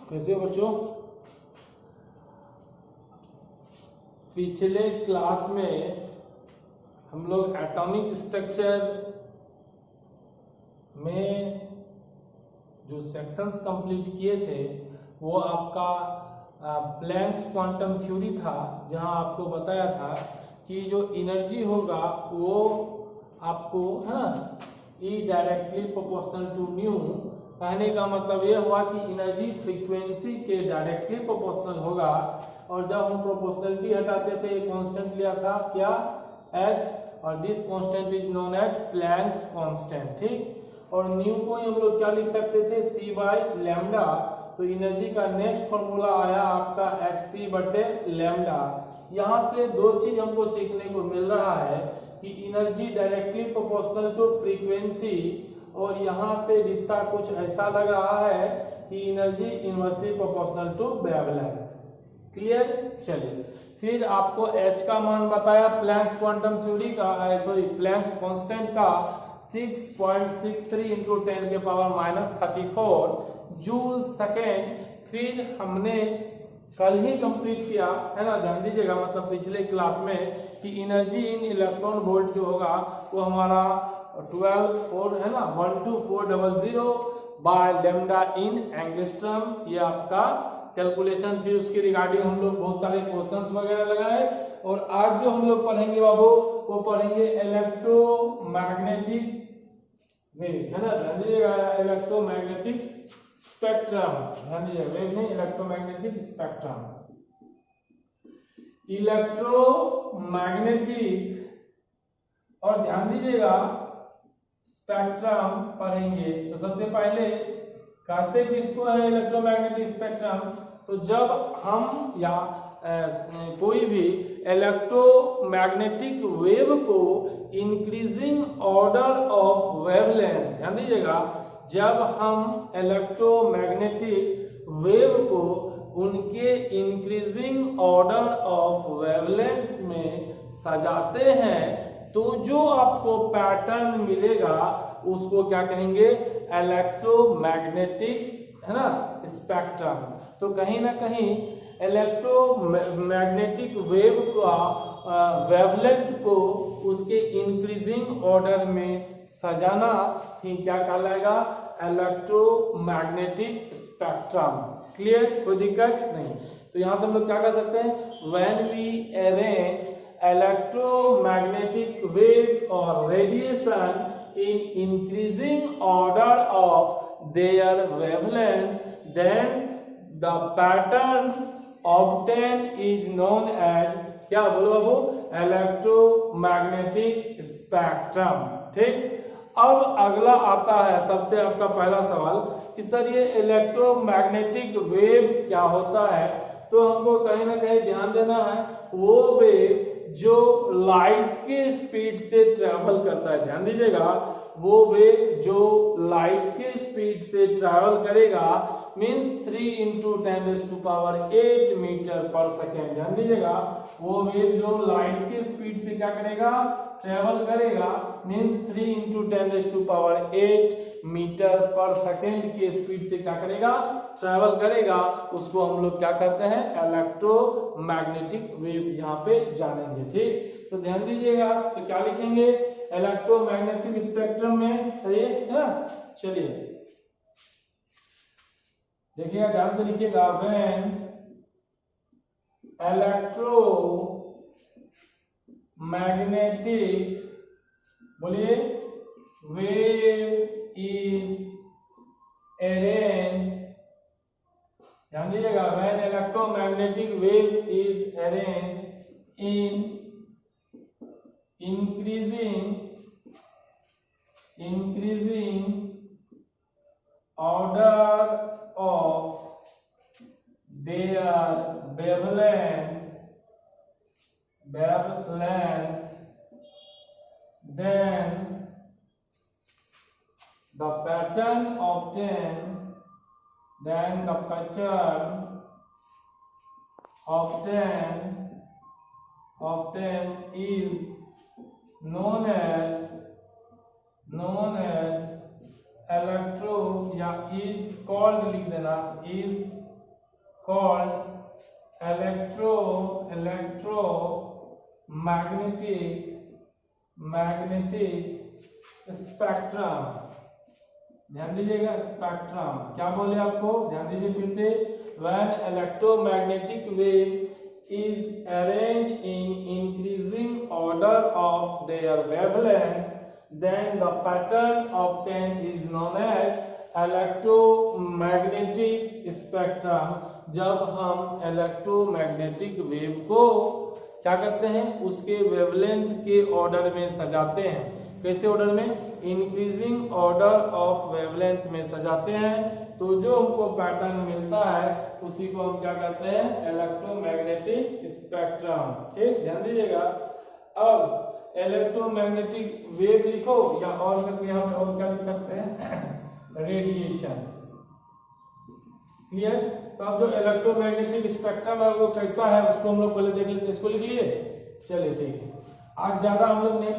कैसे हो बच्चों? पिछले क्लास में हम लोग एटॉमिक स्ट्रक्चर में जो सेक्शंस कंप्लीट किए थे वो आपका प्लैंक्स क्वांटम थ्योरी था, जहां आपको बताया था कि जो एनर्जी होगा वो आपको है ना E directly proportional to nu. कहने का मतलब ये हुआ कि एनर्जी फ्रीक्वेंसी के डायरेक्टली प्रोपोर्शनल होगा, और जब हम प्रोपोर्शनलिटी हटाते थे एक कांस्टेंट लिया था क्या, h, और this constant is known as Planck's constant. ठीक, और न्यू को हम लोग क्या लिख सकते थे, c बाई लैम्डा। तो एनर्जी का नेक्स्ट फॉर्मूला आया आपका hc बटे लैम्डा। यहाँ से दो चीज हमको सीखने को मिल रहा है कि energy directly proportional to frequency, और यहाँ पे रिश्ता कुछ ऐसा लग रहा है कि energy inversely proportional to wavelength. Clear? चलिए, फिर आपको h का मान बताया प्लैंक्स क्वांटम थ्योरी का, प्लैंक्स कांस्टेंट का 6.63 इंटू 10 के पावर माइनस 34 जूल सेकेंड। फिर हमने कल ही कंप्लीट किया है ना, ध्यान दीजिएगा, मतलब पिछले क्लास में, कि एनर्जी इन इलेक्ट्रॉन वोल्ट जो होगा वो हमारा 12 है ना 12400 बाय लैम्डा इन एंगस्ट्रम। ये आपका कैलकुलेशन थी, उसके रिगार्डिंग हम लोग बहुत सारे क्वेश्चंस वगैरह लगाए। और आज जो हम लोग पढ़ेंगे बाबू, वो पढ़ेंगे इलेक्ट्रोमैग्नेटिक वेव, है ना, ध्यान दीजिएगा, इलेक्ट्रोमैग्नेटिक स्पेक्ट्रम, ध्यान दीजिएगा, वेव नहीं, इलेक्ट्रोमैग्नेटिक स्पेक्ट्रम। इलेक्ट्रोमैग्नेटिक, और ध्यान दीजिएगा स्पेक्ट्रम पढ़ेंगे तो सबसे पहले कहते किसको है इलेक्ट्रोमैग्नेटिक स्पेक्ट्रम। तो जब हम या कोई भी इलेक्ट्रोमैग्नेटिक वेव को इंक्रीजिंग ऑर्डर ऑफ वेवलेंथ, ध्यान दीजिएगा, जब हम इलेक्ट्रोमैग्नेटिक वेव को उनके इंक्रीजिंग ऑर्डर ऑफ वेवलेंथ में सजाते हैं तो जो आपको पैटर्न मिलेगा उसको क्या कहेंगे, इलेक्ट्रोमैग्नेटिक, है ना, स्पेक्ट्रम। तो कहीं ना कहीं इलेक्ट्रोमैग्नेटिक वेव का वेवलेंथ को उसके इंक्रीजिंग ऑर्डर में सजाना ही क्या कहलाएगा, इलेक्ट्रोमैग्नेटिक स्पेक्ट्रम। क्लियर? कोई दिक्कत नहीं। तो यहां से हम लोग क्या कर सकते हैं, when we arrange electromagnetic wave or radiation in increasing order of their wavelength, then the pattern obtained is known as क्या बोलो बाबू, इलेक्ट्रोमैग्नेटिक स्पेक्ट्रम। ठीक, अब अगला आता है सबसे आपका पहला सवाल कि सर ये इलेक्ट्रोमैग्नेटिक वेव क्या होता है। तो हमको कहीं ना कहीं ध्यान देना है, वो वेव जो लाइट के स्पीड से ट्रेवल करता है, ध्यान दीजिएगा, वो वेव जो लाइट के स्पीड से ट्रेवल करेगा मींस 3 इंटू 10⁸ मीटर पर सेकेंड। ध्यान दीजिएगा, वो वेव जो लाइट के स्पीड से क्या करेगा, ट्रेवल करेगा, मींस 3 इंटू 10⁸ मीटर पर सेकेंड की स्पीड से क्या करेगा, ट्रेवल करेगा, उसको हम लोग क्या करते हैं, इलेक्ट्रोमैग्नेटिक वेव यहाँ पे जानेंगे। ठीक, तो ध्यान दीजिएगा, तो क्या लिखेंगे इलेक्ट्रोमैग्नेटिक स्पेक्ट्रम में, सही है ना। चलिए देखिएगा, ध्यान से लिखिएगा, व्हेन इलेक्ट्रोमैग्नेटिक, बोलिए, वेव इज अरेंज्ड, ध्यान दीजिएगा, when electromagnetic wave is arranged in increasing order of their wavelength, then the pattern obtained is known as electro, या is called, लिख देना, is called electromagnetic spectrum। ध्यान दीजिएगा, स्पेक्ट्रम क्या बोले आपको, ध्यान दीजिए फिर से। When electromagnetic wave is arranged in increasing order of their wavelength, then the pattern obtained is known as electromagnetic spectrum. जब हम इलेक्ट्रोमैग्नेटिक वेव को क्या करते हैं, उसके वेवलेंथ के ऑर्डर में सजाते हैं। कैसे ऑर्डर में, इंक्रीजिंग ऑर्डर ऑफ वेवलेंथ में सजाते हैं, तो जो हमको पैटर्न मिलता है उसी को हम क्या करते हैं, इलेक्ट्रोमैग्नेटिक स्पेक्ट्रम। ठीक, ध्यान दीजिएगा। अब इलेक्ट्रोमैग्नेटिक वेव लिखो या और करके यहाँ पे और क्या लिख सकते हैं, रेडिएशन। क्लियर। तो अब जो इलेक्ट्रोमैग्नेटिक स्पेक्ट्रम है वो कैसा है उसको हम लोग पहले देख लेते हैं। इसको लिख लिए, चलिए ठीक है। आज ज्यादा हम लोग नहीं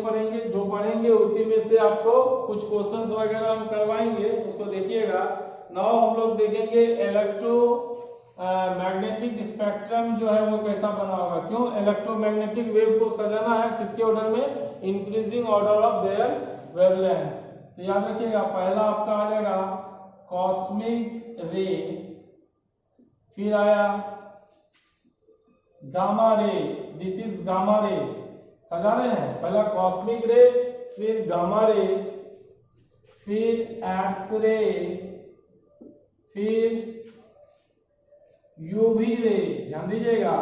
पढ़ेंगे, जो पढ़ेंगे उसी में से आपको कुछ क्वेश्चंस वगैरह हम करवाएंगे, उसको देखिएगा। नाउ हम लोग देखेंगे मैग्नेटिक स्पेक्ट्रम जो है वो कैसा बना होगा। क्यों, इलेक्ट्रोमैग्नेटिक वेव को सजाना है किसके ऑर्डर में, increasing order of their wavelength. तो याद रखिएगा, पहला आपका आ जाएगा कॉस्मिक रे, फिर आया gamma ray, this is gamma ray, सजा रहे हैं। पहला कॉस्मिक रे, फिर गामा रे, फिर एक्स रे, फिर यूवी रे। ध्यान दीजिएगा,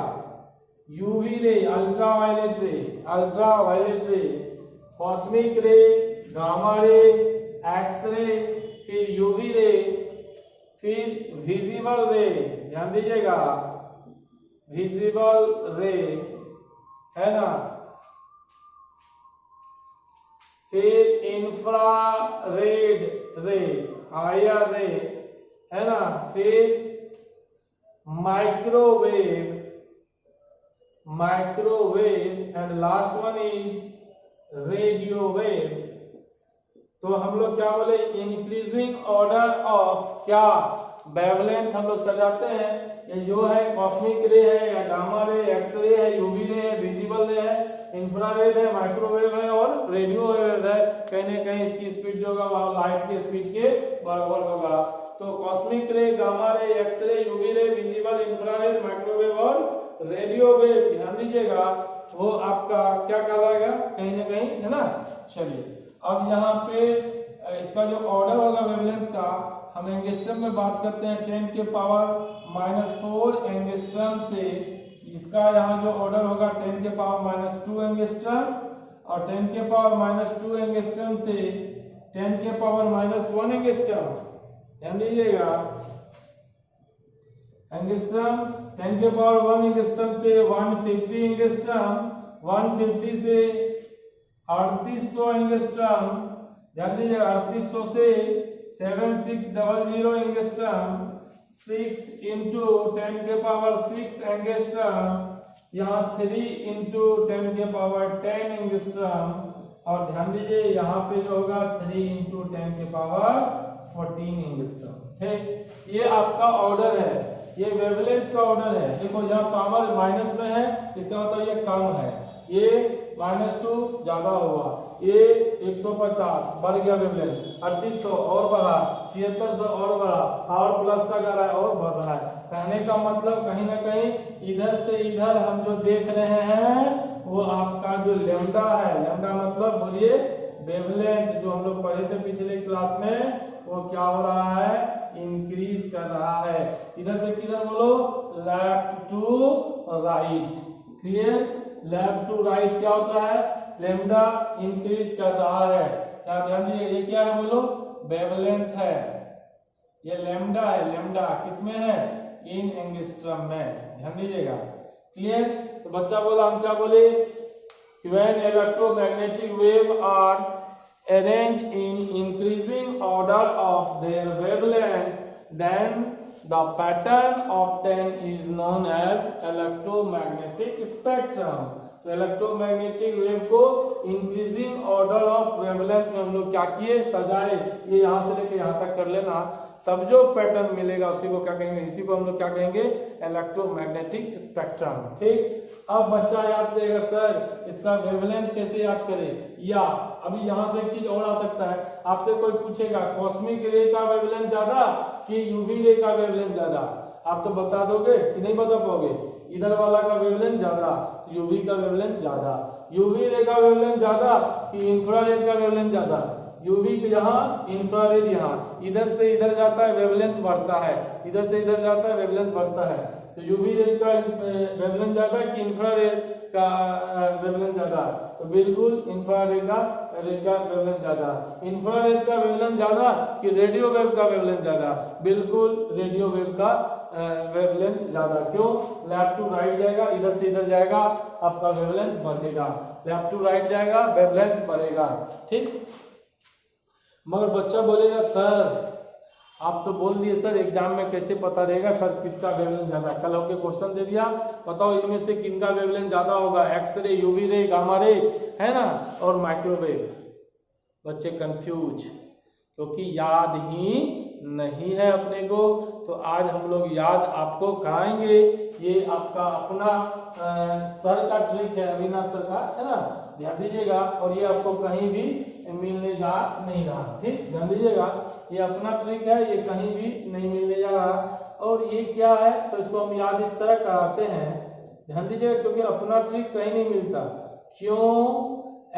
यूवी रे, अल्ट्रावायलेट रे, कॉस्मिक रे, गामा रे, एक्स रे, फिर यूवी रे, फिर विजिबल रे। ध्यान दीजिएगा, विजिबल रे है ना, फिर इंफ्रारेड रे, हायर रे है ना, फिर microwave and last one is radio wave. तो हम लोग क्या बोले, इंक्रीजिंग ऑर्डर ऑफ क्या, वेवलेंथ हम लोग सजाते हैं। ये जो है कॉस्मिक रे है या गामा रे, एक्स रे है, यूवी रे है, विजिबल रे है, इंफ्रारेड है, माइक्रोवेव है और रेडियो वेव है। कहीं ना कहीं इसकी स्पीड जो होगा वह लाइट की स्पीड के बराबर होगा। तो कॉस्मिक रे, gamma ray, x ray, UV ray, visible, infrared, microwave और रेडियो वेव, ध्यान दीजिएगा, वो आपका क्या कहलाएगा, कहीं ना कहीं, है ना। चलिए अब यहाँ पे इसका जो ऑर्डर होगा वेवलेंथ का, हम एंगस्ट्रम में बात करते हैं। 10 के पावर -4 एंगस्ट्रम से इसका यहाँ जो ऑर्डर होगा 10 के पावर -2 एंगस्ट्रम, और 10 के पावर -2 एंगस्ट्रम से 10 के पावर -1 एंगस्ट्रम। ध्यान दीजिएगा, एंगस्ट्रम 10 के पावर 1 एंगस्ट्रम से 150 एंगस्ट्रम, 150 से 3800 एंगस्ट्रम। ध्यान दीजिएगा, 3800 से 7600 एंगस्ट्रम, 6 इंटू 10 के पावर 6 एंगस्ट्रम, यहाँ 3 इंटू 10 के पावर 10 एंगस्ट्रम, और ध्यान दीजिए यहाँ पे जो होगा 3 इंटू 10 के पावर 14 एंगस्ट्रम। ठीक, ये आपका ऑर्डर है, ये वेवलेंथ का ऑर्डर है। देखो यहाँ पावर माइनस में है, इसका मतलब ये कम है, ये -2 ज्यादा हुआ, ये 150 बढ़ गया वेवलेंथ, 3800 और बढ़ा, 7600 और बढ़ा, और प्लस का कर रहा है और बढ़ रहा है। कहने का मतलब कहीं ना कहीं इधर से इधर हम जो देख रहे हैं वो आपका जो लेमडा है, लेमडा मतलब बोलिए वेवलेंथ, जो हम लोग पढ़े थे पिछले क्लास में, वो क्या हो रहा है, इंक्रीज कर रहा है। इधर से किधर बोलो, left to right. Clear, left to right क्या होता है, लेमडा इंक्रीज कर रहा है। क्या ध्यान दीजिए, ये क्या है बोलो, वेवलेंथ है, ये लेमडा है। लेमडा किसमें है, इन एंगस्ट्रम में, ध्यान दीजिएगा। क्लियर। तो बच्चा बोला, हम क्या बोले, when electromagnetic wave are arranged in increasing order of their wavelength, then the pattern obtained is known as electromagnetic spectrum। तो इलेक्ट्रोमैग्नेटिक वेव को इंक्रीजिंग ऑर्डर ऑफ वेवलेंथ में हम लोग क्या किए, सजाए। ये यहाँ से लेके यहाँ तक कर लेना। तब जो पैटर्न मिलेगा उसी को क्या कहेंगे, इसी को हम लोग क्या कहेंगे, इलेक्ट्रोमैग्नेटिक स्पेक्ट्रम। ठीक, अब बच्चा याद देगा सर इसका वेवलेंथ कैसे याद करें, या अभी यहाँ से एक चीज और आ सकता है, आपसे कोई पूछेगा कॉस्मिक रे का वेवलेंथ ज्यादा कि यूवी रे का वेवलेंथ ज्यादा, आप तो बता दोगे कि नहीं बता पाओगे, इधर वाला का वेवलेंथ ज्यादा, यूवी का वेवलेंथ ज्यादा, यूवी रे का वेवलेंथ ज्यादा कि इंफ्रारेड का वेवलेंथ ज्यादा, यूवी के यहाँ इंफ्रारेड यहाँ, इधर से इधर जाता है वेवलेंथ बढ़ता है, इधर से इधर जाता है वेवलेंथ बढ़ता है, तो यूवी रेज का वेवलेंथ ज्यादा कि इंफ्रारेड का वेवलेंथ ज्यादा, तो बिल्कुल इंफ्रारेड का वेवलेंथ ज्यादा, इंफ्रारेड का वेवलेंथ ज्यादा कि रेडियो वेव का वेवलेंथ ज्यादा, बिल्कुल रेडियो वेव का वेवलेंथ ज्यादा। क्यों, लेफ्ट टू राइट जाएगा, इधर से इधर जाएगा, आपका वेवलेंथ बढ़ेगा, लेफ्ट टू राइट जाएगा वेवलेंथ बढ़ेगा। ठीक, मगर बच्चा बोलेगा सर आप तो बोल दिए सर एग्जाम में कैसे पता रहेगा सर किसका वेवलेंथ ज्यादा, कल होके क्वेश्चन दे दिया बताओ इनमें से किनका वेवलेंथ ज्यादा होगा, x ray, UV ray, gamma ray, है ना, और माइक्रोवेव। बच्चे कंफ्यूज, क्योंकि याद ही नहीं है अपने को, तो आज हम लोग याद आपको कराएंगे। ये आपका अपना सर का ट्रिक है, अविनाश सर का, है ना, ध्यान दीजिएगा, और ये आपको कहीं भी मिलने जा नहीं रहा। ठीक, ध्यान दीजिएगा, ये अपना ट्रिक है, ये कहीं भी नहीं मिलने जा रहा। और ये क्या है, तो इसको हम याद इस तरह कराते हैं, ध्यान दीजिएगा, क्योंकि अपना ट्रिक कहीं नहीं मिलता। क्यों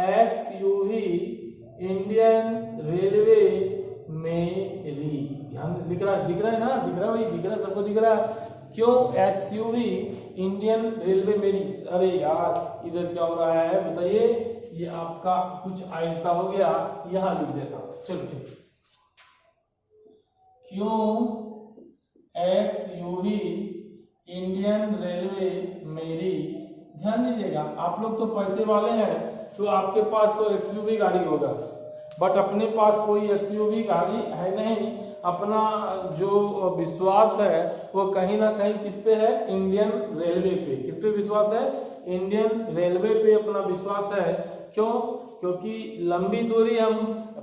एक्सयूवी इंडियन रेलवे मेरी, ध्यान दिख रहा है ना, दिख रहा है भाई, दिख रहा है सबको, दिख रहा है। क्यों एक्सयूवी इंडियन रेलवे मेरी, अरे यार इधर क्या हो रहा है बताइए, ये आपका कुछ ऐसा हो गया, यहां लिख देता हूं, चलो ठीक। क्यों एक्सयूवी इंडियन रेलवे मेरी, ध्यान दीजिएगा, आप लोग तो पैसे वाले हैं तो आपके पास कोई एक्सयूवी गाड़ी होगा, बट अपने पास कोई एक्सयूवी गाड़ी है नहीं। अपना जो विश्वास है वो कहीं ना कहीं किस पे है, इंडियन रेलवे पे। किस पे विश्वास है, इंडियन रेलवे पे अपना विश्वास है। क्यों, क्योंकि लंबी दूरी हम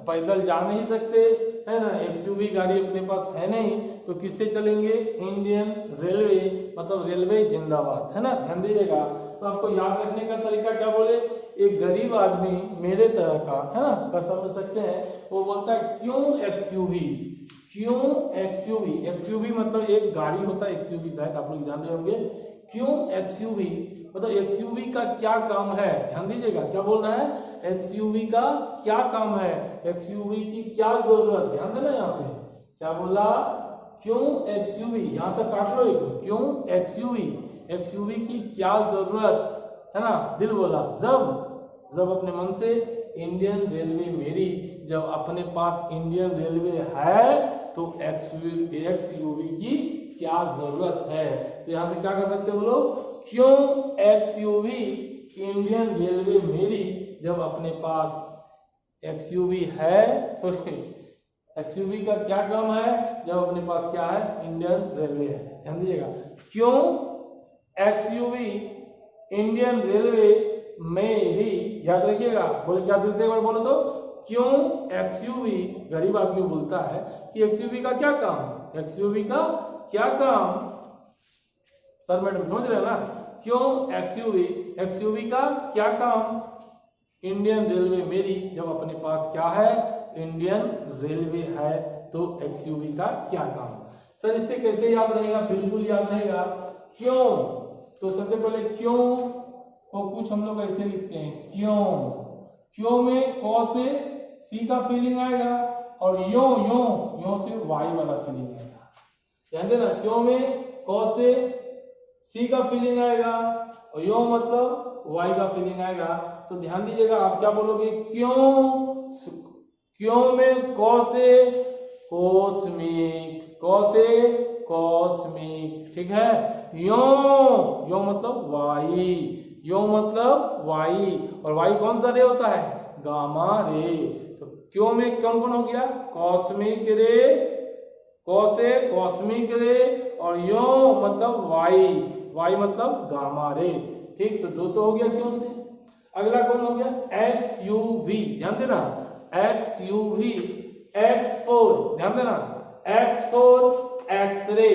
पैदल जा नहीं सकते, है ना, एक्सयूवी गाड़ी अपने पास है नहीं, तो किससे चलेंगे, इंडियन रेलवे, मतलब रेलवे जिंदाबाद, है ना, ध्यान दीजिएगा। तो आपको याद रखने का तरीका क्या बोले, एक गरीब आदमी मेरे तरह का, है ना, कर समझ सकते हैं, वो बोलता है क्यों एक्सयूवी, क्यों एक्सयूवी, एक्सयूवी मतलब एक गाड़ी होता है, एक्सयूवी शायद आप लोग जान रहे होंगे। क्यों एक्सयूवी मतलब एक्सयूवी का क्या काम है, ध्यान दीजिएगा, क्या बोल रहा है, एक्सयूवी का क्या काम है, एक्सयूवी की क्या जरूरत, ध्यान देना यहाँ पे क्या बोला, क्यों एक्सयूवी, यहाँ तक काट लो एक, क्यों एक्सयूवी, एक्सयूवी की क्या जरूरत, है ना, दिल बोला, जब अपने मन से इंडियन रेलवे मेरी, जब अपने पास इंडियन रेलवे है तो एक्सयूवी की क्या जरूरत है। तो यहां से क्या कर सकते हो लोग, क्यों एक्सयूवी इंडियन रेलवे मेरी, जब अपने पास एक्सयूवी है, सॉरी एक्सयूवी का क्या काम है, जब अपने पास क्या है, इंडियन रेलवे है। ध्यान दीजिएगा, क्यों एक्सयूवी इंडियन रेलवे मेरी, याद रखिएगा, बोले क्या दिल से एक बार बोलो तो, क्यों एक्सयूवी, गरीब आदमी बोलता है कि एक्सयूवी का क्या काम, एक्सयूवी का क्या काम, सर मैडम समझ रहे हैं ना, क्यों एक्सयूवी, एक्सयूवी का क्या काम, इंडियन रेलवे मेरी, जब अपने पास क्या है, इंडियन रेलवे है, तो एक्सयूवी का क्या काम। सर इससे कैसे याद रहेगा, बिल्कुल याद रहेगा। क्यों, तो सबसे पहले क्यों को कुछ हम लोग ऐसे लिखते हैं, क्यों, क्यों में कौ से सी का फीलिंग आएगा, और यो से वाई वाला फीलिंग आएगा, ध्यान देना, क्यों में कौ से सी का फीलिंग आएगा, और यो मतलब वाई का फीलिंग आएगा। तो ध्यान दीजिएगा, आप क्या बोलोगे, क्यों में कौ से कॉस्मिक, कौ से कॉस्मिक, ठीक है, यो मतलब वाई, यो मतलब वाई, और वाई कौन सा रे होता है, गामा रे। तो क्यों में कौन कौन हो गया, कॉस्मिक रे, कौ से कॉस्मिक रे, और यो मतलब वाई, वाई मतलब गामा रे। ठीक, तो दो तो हो गया क्यों से। अगला कौन हो गया, एक्स यू वी, ध्यान देना, X U V, X for, ध्यान देना, X for X ray,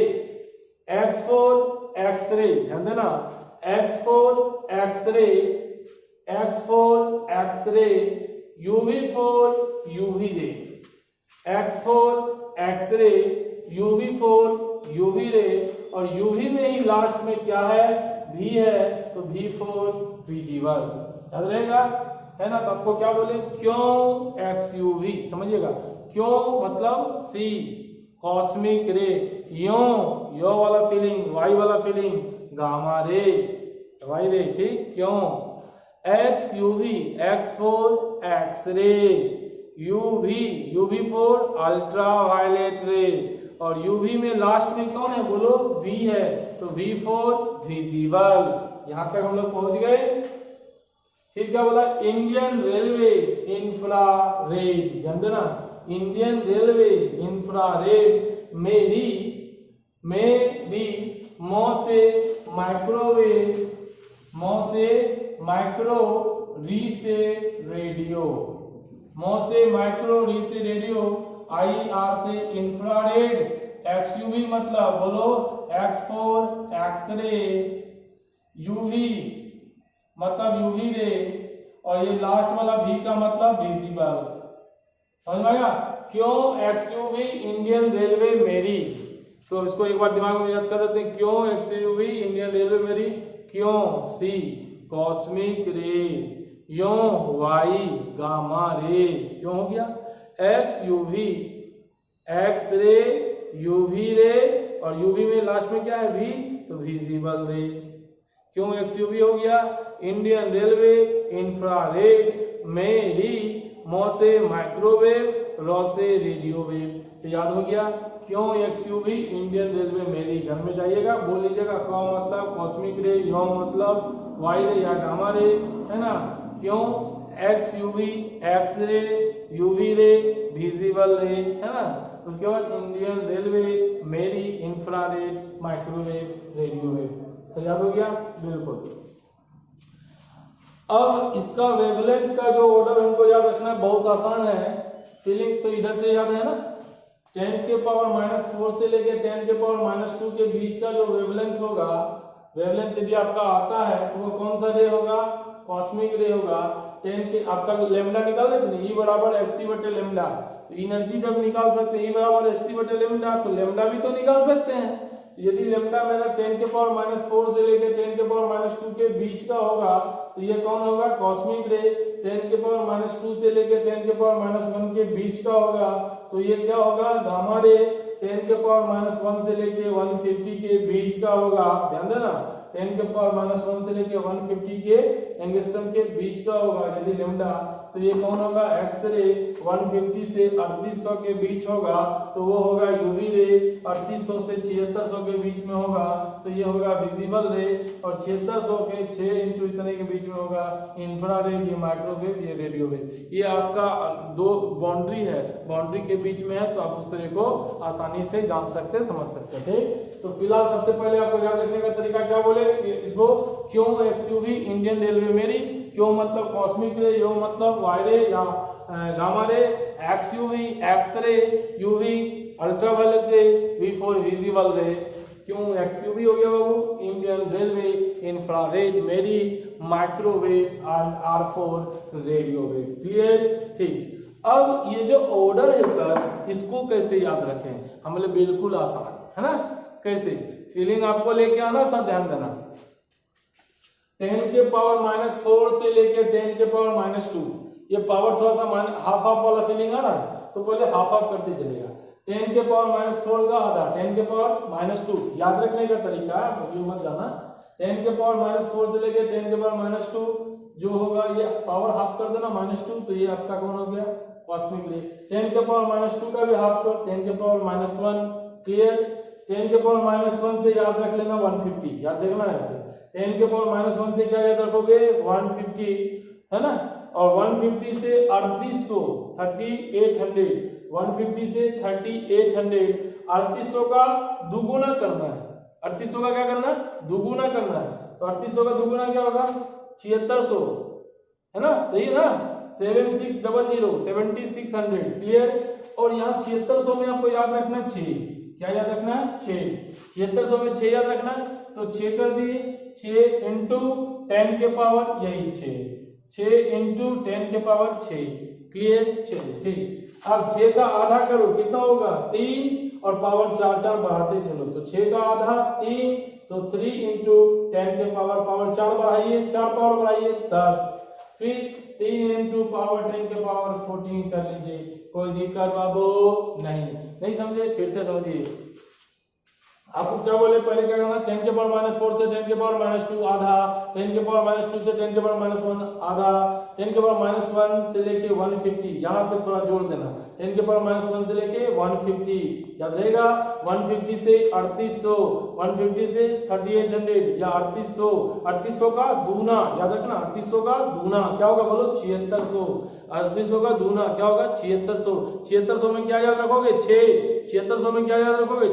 X for X ray, ध्यान देना, X for X ray, X for X ray, UV for UV ray, X for X ray, UV for UV ray, और UV में ही last में क्या है, वी है, तो वी फॉर विजिबल, याद रहेगा, है ना। तो आपको क्या बोले, क्यों एक्स यूवी, समझिएगा, क्यों मतलब सी, कॉस्मिक रे, यो वाला फीलिंग, वाई वाला feeling, gamma ray, Y ray, ठीक, क्यों X UV, X for X ray, UV, UV for ultra violet ray, और यूवी में लास्ट में कौन है बोलो, वी है, तो वी फॉर विजिबल। यहां तक हम लोग पहुंच गए। फिर क्या बोला, इंडियन रेलवे इंफ्रारेड, ध्यान देना, इंडियन रेलवे इंफ्रारेड मेरी मौ से माइक्रोवेव, मौ से माइक्रो, री से रेडियो, मौ से माइक्रो, री से रेडियो, आई आर से इंफ्रारेड, एक्स यूवी मतलब बोलो एक्स फॉर एक्सरे, यूवी मतलब यूवी रे, और ये लास्ट वाला भी का मतलब विजिबल, समझ में आया, क्यों एक्स यूवी इंडियन रेलवे मेरी, तो इसको एक बार दिमाग में याद कर देते हैं, क्यों एक्स यूवी इंडियन रेलवे मेरी, क्यों सी कॉस्मिक रे, यो वाई गामा रे, क्यों हो गया, x UV, X ray, UV ray, और यूवी में लास्ट में क्या है वी, तो विजिबल रे, क्यों एक्स यूवी हो गया, इंडियन रेलवे इंफ्रारेड मेरी, मौ से माइक्रोवेव, रॉ से रेडियो वेव, तो याद हो गया, क्यों एक्स यूवी इंडियन रेलवे मेरी, घर में जाइएगा बोल लीजिएगा, क्यों मतलब कॉस्मिक रे, यो मतलब वाई रे या गामा रे, है ना, क्यों X UV, X ray, UV ray, visible रे, है ना। उसके बाद इंडियन रेलवे मेरी इंफ्रारेड, माइक्रोवेव, रेडियो वेव, सही याद हो गया, बिल्कुल। अब इसका वेवलेंथ का जो ऑर्डर हमको याद रखना बहुत आसान है, फीलिंग तो इधर से याद है ना, 10 के पावर -4 से लेके 10 के पावर -2 के बीच का जो वेवलेंथ होगा, वेवलेंथ यदि आपका आता है तो वो कौन सा रे होगा, कॉस्मिक रे होगा। 10 के आपका लेमडा निकाल लेते हैं, E बराबर hc बटे लेमडा, तो एनर्जी जब निकाल सकते हैं E बराबर hc बटे लेमडा, तो लेमडा भी तो निकाल सकते हैं। यदि लेमडा मेरा 10 के पावर -4 से लेके 10 के पावर -2 के बीच का होगा, तो ये कौन होगा, कॉस्मिक रे। 10 के पावर -2 से लेके 10 के पावर -1 के बीच का होगा, तो ये क्या होगा, गामा रे। 10 के पावर -1 से लेके 150 के बीच का होगा, ध्यान देना, 10 के पावर -1 से लेके 150 के एंगस्ट्रॉम के बीच का होगा यदि लेमडा, तो ये कौन होगा, एक्स रे। 150 से 3800 के बीच होगा, तो वो होगा यूवी रे। 3800 से 7600 के बीच में होगा, तो ये होगा विजिबल रे। और 7600 के 6 इंटू इतने के बीच में होगा इंफ्रारेड, ये माइक्रोवेव, ये रेडियो वेव। ये आपका दो बाउंड्री है, बाउंड्री के बीच में है, तो आप उस रे को आसानी से जान सकते, समझ सकते थे। तो फिलहाल सबसे पहले आपको याद रखने का तरीका क्या बोले, इसको क्यों एक्स यूवी इंडियन रेलवे मेरी, क्यों मतलब कॉस्मिक रे, यो मतलब वाई रे या gamma ray, X UV X ray, UV ultraviolet ray, V for visible ray. क्यों एक्स यूवी हो गया बाबू, इंडियन रेलवे इंफ्रारेड मेरी, microwave, R for radio wave. Clear, ठीक। अब ये जो ऑर्डर है सर, इसको कैसे याद रखें, हम बोले बिल्कुल आसान है ना। कैसे, फीलिंग आपको लेके आना था, ध्यान देना। 10 के पावर -4 से लेके 10 के पावर -2, ये पावर थोड़ा सा हाफ हाफ वाला फीलिंग आ रहा है, तो पहले हाफ हाफ करते चलेगा। 10 के पावर -4 का आधा, 10 के पावर -2, याद रखने का तरीका है, भूल मत जाना। 10 के पावर -4 से लेके 10 के पावर -2 जो होगा, ये पावर हाफ कर देना -2, तो ये आपका कौन हो गया, कॉस्मिक रे। 10 के पावर -2 का भी हाफ कर, 10 के पावर -1। क्लियर, 10 के पावर -1 से याद रख लेना 150, याद देखना है। 10 के पावर -1 से क्या याद रखोगे, 150, है ना। और 150 से 3800, 3800, 150 से 3800, 3800 का दुगुना करना है। 3800 का क्या करना है, दुगुना करना है। तो 3800 का दुगुना क्या होगा, 7600, है ना, सही है ना। 7600 7600 क्लियर। और यहाँ 7600 में आपको याद रखना 6, क्या याद रखना 6, 7600 में 6 याद रखना, तो 6 कर दिए, 6 इंटू 10 के पावर यही 6 इंटू 10 के पावर 6 क्लियर। चलिए ठीक, अब 6 का आधा करो कितना होगा 3 और पावर 4 4 बढ़ाते चलो, तो 6 का आधा 3, तो 3 इंटू 10 के पावर 4 बढ़ाइए, 4 पावर बढ़ाइए 10, फिर 3 इंटू पावर 10 के पावर 14 कर लीजिए। कोई दिक्कत बाबू नहीं समझे, फिर से समझिए। आपको क्या बोले पहले क्या करना, 10 के पावर -4 से 10 के पावर -2 आधा, 10 के पावर -2 से 10 के पावर -1 आधा, 10 के पावर -1 से लेके 150, यहाँ पे थोड़ा जोड़ देना, 10 के पावर -1 से लेके 150 याद रहेगा, 150 से 3800, 150 से 3800 या 3800, 3800 का दूना याद रखना, 3800 का दूना क्या होगा बोलो 7600, 3800 का दूना क्या होगा 7600, 7600 में क्या याद रखोगे 6, 7600 में क्या याद रखोगे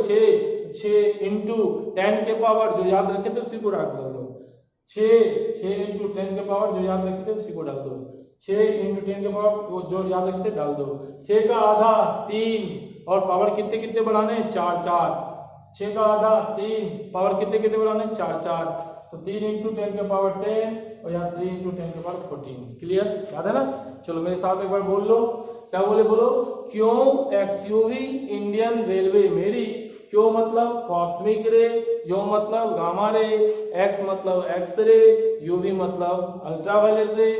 6 इंटू 10 के पावर जो याद रखे थे उसी को डाल दो, 6 इंटू 10 के पावर जो याद रखे थे उसी को डाल दो, 6 इंटू 10 के पावर जो याद रखे थे डाल दो, 6 का आधा 3 और पावर कितने कितने बढ़ाने 4 4, 6 का आधा 3 पावर कितने कितने बढ़ाने 4 4, तो 3 इंटू 10 के पावर 10 और यहाँ 3 इंटू 10 के पावर 14 क्लियर, याद है ना। चलो मेरे साथ एक बार बोल लो, क्या बोले बोलो, क्यों एक्सयूवी इंडियन रेलवे मेरी, क्यों मतलब कॉस्मिक रे, यो मतलब गामा रे, एक्स मतलब एक्स रे, यूवी मतलब अल्ट्रावायलेट रे,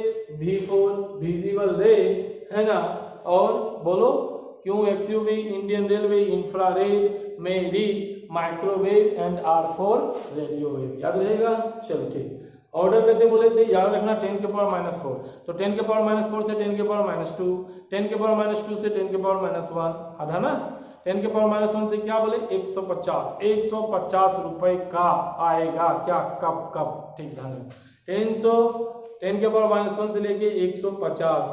V4 विजिबल रे है ना, और बोलो क्यों एक्सयूवी इंडियन रेलवे इंफ्रारेड मेरी microwave and R4 radio wave, याद रहेगा। चलो ठीक, ऑर्डर कैसे बोले थे याद रखना, 10 के पावर -4, तो 10 के पावर -4 से 10 के पावर -2, 10 के पावर -2 से 10 के पावर -1 आधा ना, 10 के पावर -1 से क्या बोले 150 रुपए का आएगा, क्या कब कब ठीक ध्यान, 10 के पावर -1 से लेके 150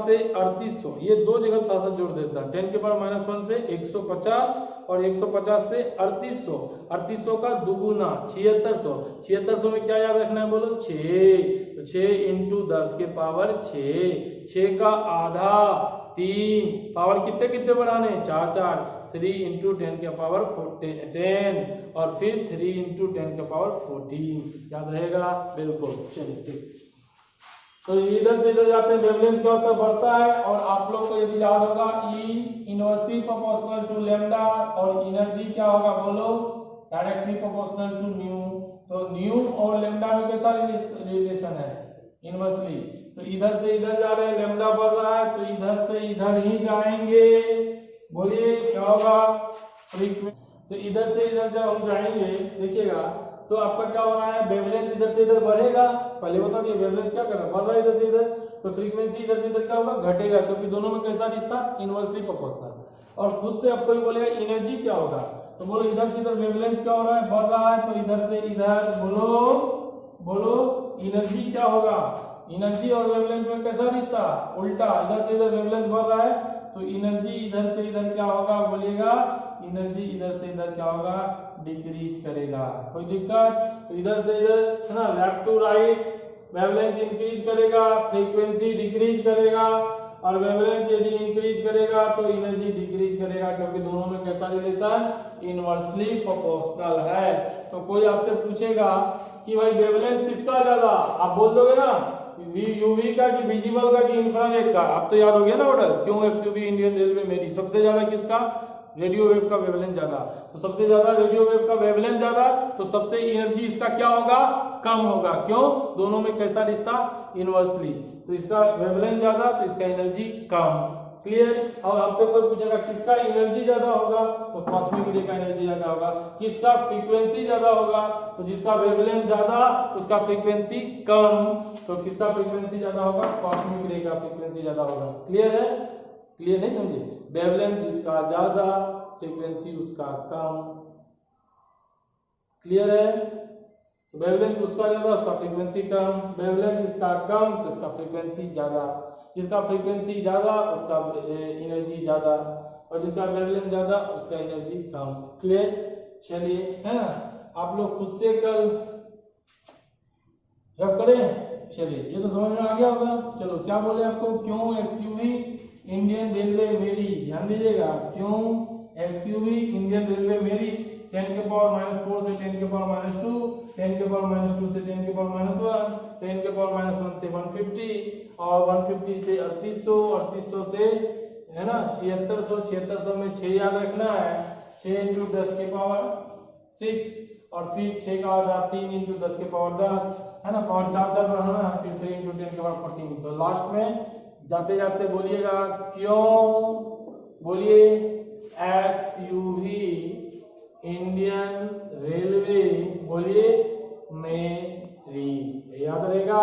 से 3800, ये दो जगह थोड़ा सा जोड़ देता है, 10 के पावर -1 से 150 और 150 से 3800 का दुगुना 7600 में क्या याद रखना है बोलो 6, तो 6 इंटू 10 के पावर 6 का आधा 3 पावर कितने कितने बढ़ाने 4 4, 3 इंटू 10 के पावर 10 और फिर 3 इंटू 10 के पावर 14 याद रहेगा बिल्कुल। चलिए ठीक, तो इधर से इधर जाते हैं, वेवलेंथ क्या होता है बढ़ता है, और आप लोग को यदि याद होगा E inversely proportional to lambda, और एनर्जी क्या होगा बोलो डायरेक्टली प्रोपोर्शनल टू न्यू, तो न्यू और लैम्डा में कैसा रिलेशन है इनवर्सली, तो इधर से इधर जा रहे हैं, लैम्डा बढ़ रहा है तो इधर से इधर ही जाएंगे, बोलिए क्या होगा फ्रीक्वेंसी, तो इधर से इधर जब हम जाएंगे देखिएगा तो आपका क्या हो रहा है वेवलेंथ इधर से इधर बढ़ेगा, पहले बता दिए वेवलेंथ क्या कर रहा है बढ़ रहा है इधर से इधर, तो फ्रीक्वेंसी इधर से इधर क्या होगा घटेगा, क्योंकि दोनों में कैसा रिश्ता इनवर्सली प्रोपोर्शनल। और खुद से अब कोई बोलेगा एनर्जी क्या होगा, तो बोलो इधर से इधर वेवलेंथ क्या हो रहा है बढ़ रहा है, तो इधर से इधर बोलो एनर्जी क्या होगा, एनर्जी और वेवलेंथ में कैसा रिश्ता उल्टा, इधर से इधर वेवलेंथ बढ़ रहा है तो एनर्जी इधर से इधर क्या होगा बोलिएगा, एनर्जी इधर से इधर क्या होगा डिक्रीज करेगा, कोई दिक्कत, तो इधर से इधर है ना left to right wavelength increase करेगा, फ्रीक्वेंसी डिक्रीज करेगा, और वेवलेंथ यदि इंक्रीज करेगा तो एनर्जी डिक्रीज करेगा, क्योंकि दोनों में कैसा रिलेशन इनवर्सली प्रोपोर्शनल है। तो कोई आपसे पूछेगा कि भाई वेवलेंथ किसका ज्यादा, आप बोल दोगे ना यूवी का कि विजिबल का कि इंफ्रारेड का, आप तो याद हो गया ना ऑर्डर, क्यों एक्सयूवी इंडियन रेलवे मेरी सबसे ज्यादा किसका रेडियो वेव का वेवलेंथ ज्यादा, तो सबसे ज्यादा रेडियो वेव का वेवलेंथ ज्यादा, तो सबसे एनर्जी इसका क्या होगा कम होगा, क्यों दोनों में कैसा रिश्ता इनवर्सली, तो इसका वेवलेंथ ज्यादा तो इसका एनर्जी कम, क्लियर। और आपसे कोई पूछेगा किसका एनर्जी ज्यादा होगा, तो कॉस्मिक रे का एनर्जी ज्यादा होगा, किसका फ्रीक्वेंसी ज्यादा होगा, तो जिसका वेवलेंथ ज्यादा उसका फ्रीक्वेंसी कम, तो किसका फ्रीक्वेंसी ज्यादा होगा कॉस्मिक रे का फ्रीक्वेंसी ज्यादा होगा, क्लियर है, क्लियर नहीं समझे, वेवलेंथ जिसका ज्यादा फ्रीक्वेंसी उसका कम, क्लियर है, वेवलेंथ उसका ज्यादा उसका फ्रीक्वेंसी कम, वेवलेंथ इसका कम तो इसका फ्रीक्वेंसी ज्यादा, जिसका फ्रीक्वेंसी ज्यादा उसका एनर्जी ज्यादा, और जिसका वेवलेंथ ज्यादा उसका एनर्जी कम, क्लियर। चलिए है ना, आप लोग खुद से कल रब करें चलिए ये तो समझ में आ गया होगा। चलो क्या बोले आपको, क्यों एक्सयूवी इंडियन रेलवे मेरी, ध्यान दीजिएगा, क्यों एक्सयूवी इंडियन रेलवे मेरी 10 के पावर -4 से 10 के पावर -2, 10 के पावर -2 से 10 के पावर -1, 10 के पावर -1 से 150 और 150 से 3800, 3800 से है ना 7600, 7600 में 6 याद रखना है, 6 × 10 के पावर 6 और फिर 6 का आधा 3 × 10 के पावर 10 है ना, पावर 4 बढ़ाना, फिर 3 × 10 के पावर 14। तो लास्ट में जाते जाते बोलिएगा क्यों, बोलिए एक्सयूवी इंडियन रेलवे, बोलिए मेरी, याद रहेगा,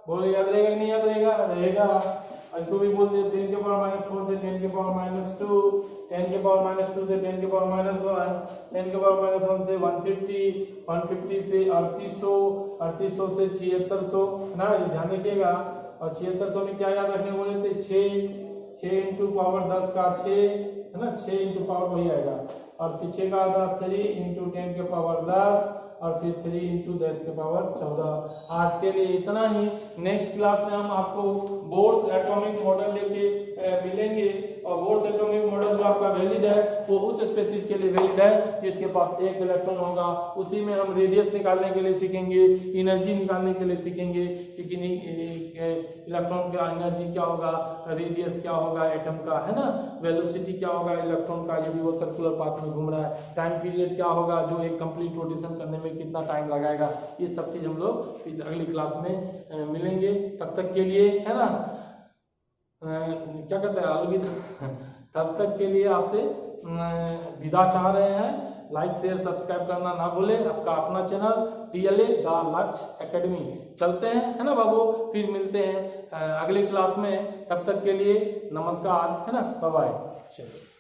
बोलिए याद रहेगा कि नहीं याद रहेगा, रहेगा। इसको भी बोल दिया 10 के पावर -4 से 10 के पावर -2, 10 के पावर -2 से 10 के पावर -1, 10 के पावर -1 से 150, 150 से 3800, 3800 से 7600 ना, ये ध्यान रखिएगा। और 7600 में क्या याद रखने बोले थे, 6 × पावर 10 का 6 है ना, 6 × पावर वही आएगा, और फिर 6 का आधा 3 × 10 के पावर 10 और फिर 3 × 10 के पावर 14। आज के लिए इतना ही। नेक्स्ट क्लास में हम आपको बोर्स एटॉमिक मॉडल लेके मिलेंगे, और बोर्स एटॉमिक मॉडल जो आपका वैलिड है वो उस स्पेसीज के लिए वैलिड है जिसके पास एक इलेक्ट्रॉन होगा। उसी में हम रेडियस निकालने के लिए सीखेंगे, एनर्जी निकालने के लिए सीखेंगे कि इलेक्ट्रॉन का एनर्जी क्या होगा, रेडियस क्या होगा एटम का, है ना, वेलोसिटी क्या होगा इलेक्ट्रॉन का यदि वो सर्कुलर पाथ में घूम रहा है, टाइम पीरियड क्या होगा जो एक कंप्लीट रोटेशन करने में कितना टाइम लगाएगा, ये सब चीज हम लोग अगली क्लास में मिलेंगे। तब तक के लिए है ना, क्या कहते हैं, अलविदा। तब तक के लिए आपसे विदा चाह रहे हैं। लाइक शेयर सब्सक्राइब करना ना भूले। आपका अपना चैनल DLA द लक्ष्य एकेडमी। चलते हैं, है ना बाबू, फिर मिलते हैं अगली क्लास में। तब तक के लिए नमस्कार, है ना, बाय बाय। चलिए।